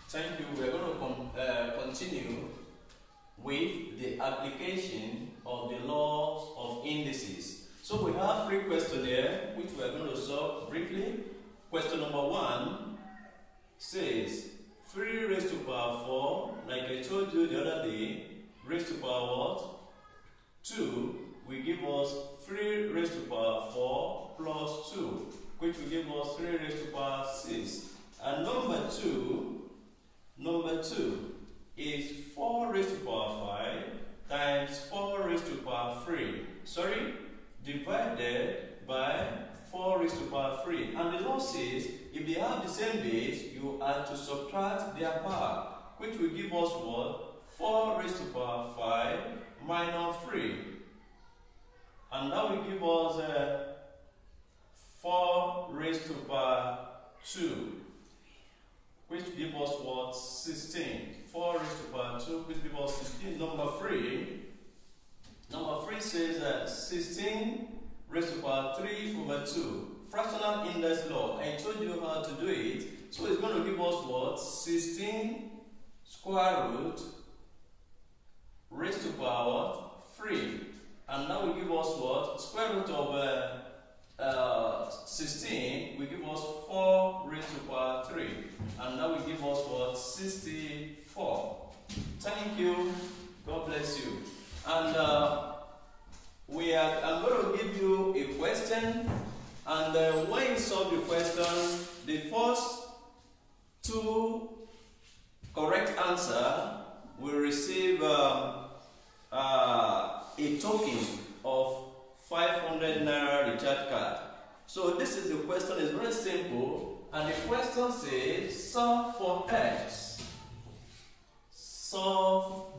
Thank you. We're going to continue with the application of the laws of indices. So we have three questions here, which we are going to solve briefly. Question number 1 says 3 raised to power 4, like I told you the other day, raised to power what? 2 will give us 3 raised to power 4 plus 2, which will give us 3 raised to power 6. And number 2 is 4 raised to power 5 times 4 raised to power 3. Divided by 4 raised to power 3. And the law says if they have the same base, you are to subtract their power, which will give us what? 4 raised to power 5 minus 3. And that will give us 4 raised to power 2, which gives us what? 16. 4 raised to power 2, which gives us 16. Number 3 says 16 raised to power 3 over 2. Fractional index law. I told you how to do it. So it's going to give us what? 16 square root raised to power 3. And that will give us what? Square root of 16 will give us 4 raised to power 3. And that will give us what? 64. Thank you. God bless you. And I'm going to give you a question. And when you solve the question, the first 2 correct answer will receive a token of 500 naira recharge card. So this is the question. It's very simple. And the question says solve for x. Solve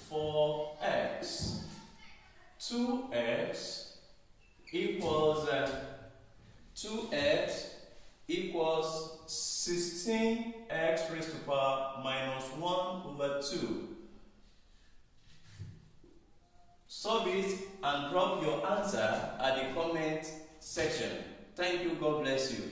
for x. 2x equals 16x raised to power minus 1 over 2. Solve it and drop your answer at the comment section. Thank you. God bless you.